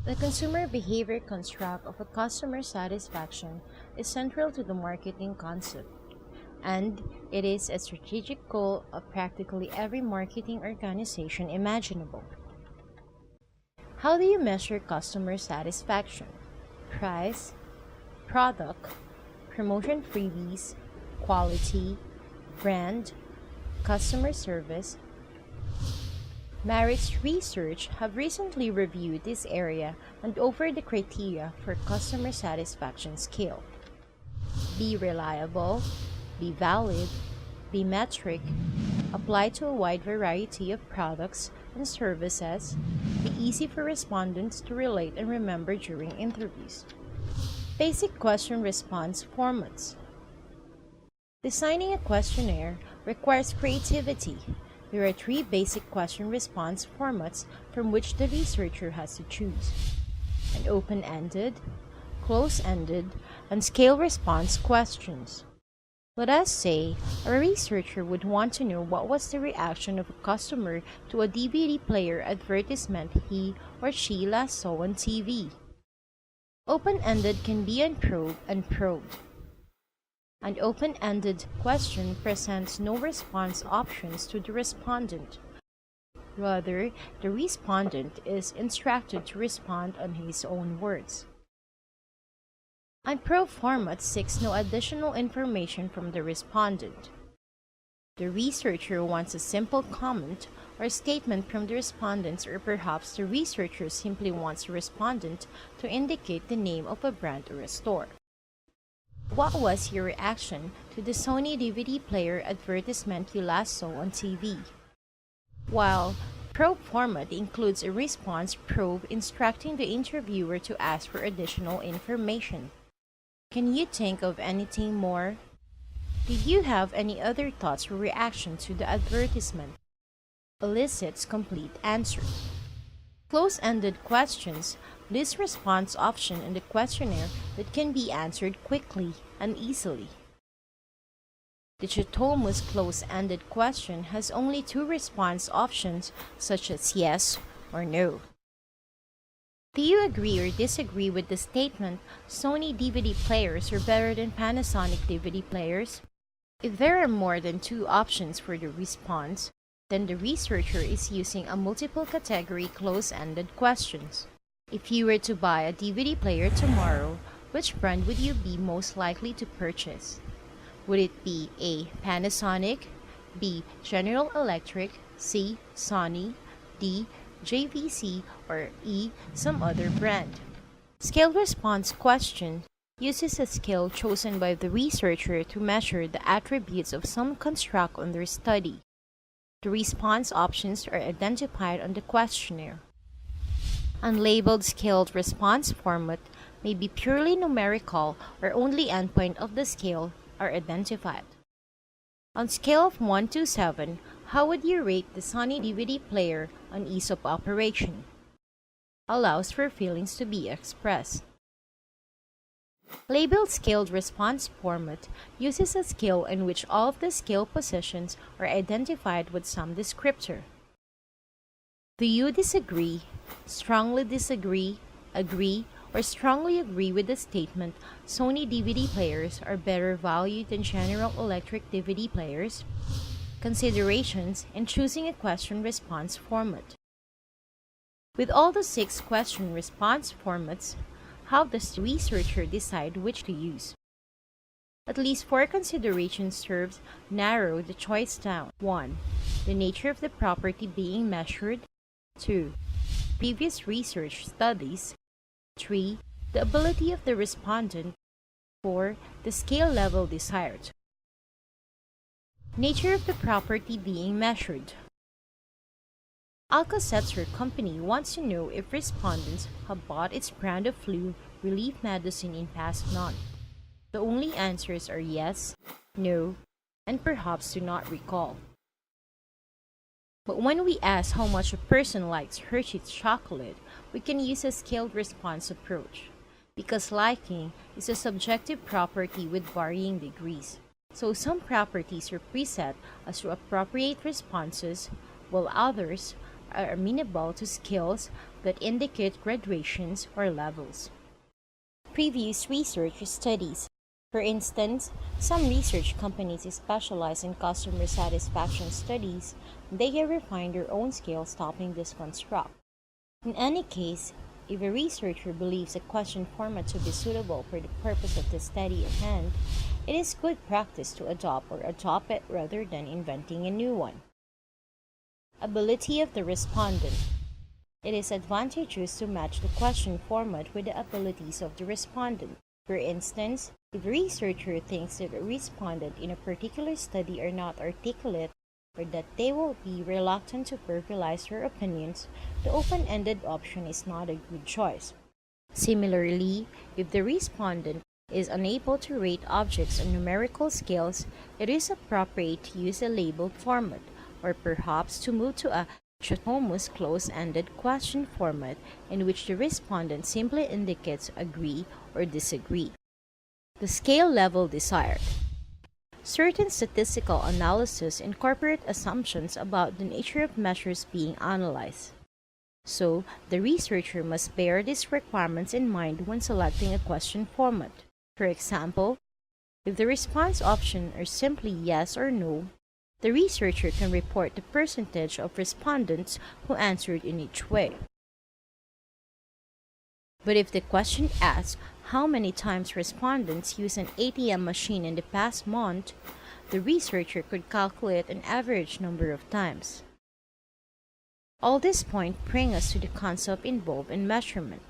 The consumer behavior construct of a customer satisfaction is central to the marketing concept, and it is a strategic goal of practically every marketing organization imaginable. How do you measure customer satisfaction? Price, product, promotion freebies, quality, brand, customer service. Marit's research have recently reviewed this area and offered the criteria for customer satisfaction scale. Be reliable, be valid, be metric, apply to a wide variety of products and services, be easy for respondents to relate and remember during interviews. Basic question response formats. Designing a questionnaire requires creativity. There are three basic question response formats from which the researcher has to choose: an open ended, close ended, and scale response questions. Let us say a researcher would want to know what was the reaction of a customer to a DVD player advertisement he or she last saw on TV. Open ended can be unprobed and probed. An open-ended question presents no response options to the respondent. Rather, the respondent is instructed to respond on his own words. Unprobed format seeks no additional information from the respondent. The researcher wants a simple comment or statement from the respondents, or perhaps the researcher simply wants the respondent to indicate the name of a brand or a store. What was your reaction to the Sony DVD player advertisement you last saw on TV? While probe format includes a response probe instructing the interviewer to ask for additional information. Can you think of anything more? Did you have any other thoughts or reaction to the advertisement? Elicits complete answer. Close-ended questions list response option in the questionnaire that can be answered quickly and easily. The Chatomus close-ended question has only two response options, such as yes or no. Do you agree or disagree with the statement Sony DVD players are better than Panasonic DVD players? If there are more than two options for the response, then the researcher is using a multiple category close-ended questions. If you were to buy a DVD player tomorrow, which brand would you be most likely to purchase? Would it be A. Panasonic, B. General Electric, C. Sony, D. JVC, or E. some other brand? Scale response question uses a scale chosen by the researcher to measure the attributes of some construct on their study. The response options are identified on the questionnaire. Unlabeled scaled response format may be purely numerical, or only endpoint of the scale are identified. On scale of 1 to 7, how would you rate the Sony DVD player on ease of operation? Allows for feelings to be expressed. Labeled scaled response format uses a scale in which all of the scale positions are identified with some descriptor. Do you disagree, strongly disagree, agree, or strongly agree with the statement Sony DVD players are better value than General Electric DVD players? Considerations in choosing a question response format. With all the 6 question response formats, how does the researcher decide which to use? At least 4 considerations serves narrow the choice down. 1. The nature of the property being measured. 2. Previous research studies. 3. The ability of the respondent. 4. The scale level desired. Nature of the property being measured. Alka-Seltzer Company wants to know if respondents have bought its brand of flu relief medicine in past month. The only answers are yes, no, and perhaps do not recall. But when we ask how much a person likes Hershey's chocolate, we can use a scaled response approach, because liking is a subjective property with varying degrees. So some properties are preset as to appropriate responses, while others are amenable to scales that indicate gradations or levels. Previous research studies. For instance, some research companies specialize in customer satisfaction studies. They have refined their own scale, stopping this construct. In any case, if a researcher believes a question format to be suitable for the purpose of the study at hand, it is good practice to adopt it rather than inventing a new one. Ability of the respondent. It is advantageous to match the question format with the abilities of the respondent. For instance, if a researcher thinks that a respondent in a particular study are not articulate or that they will be reluctant to verbalize their opinions, the open-ended option is not a good choice. Similarly, if the respondent is unable to rate objects on numerical scales, it is appropriate to use a labeled format, or perhaps to move to a dichotomous close-ended question format in which the respondent simply indicates agree or disagree. The scale level desired. Certain statistical analyses incorporate assumptions about the nature of measures being analyzed. So, the researcher must bear these requirements in mind when selecting a question format. For example, if the response options are simply yes or no, the researcher can report the percentage of respondents who answered in each way. But if the question asks how many times respondents use an ATM machine in the past month, the researcher could calculate an average number of times. All this point bring us to the concept involved in measurement.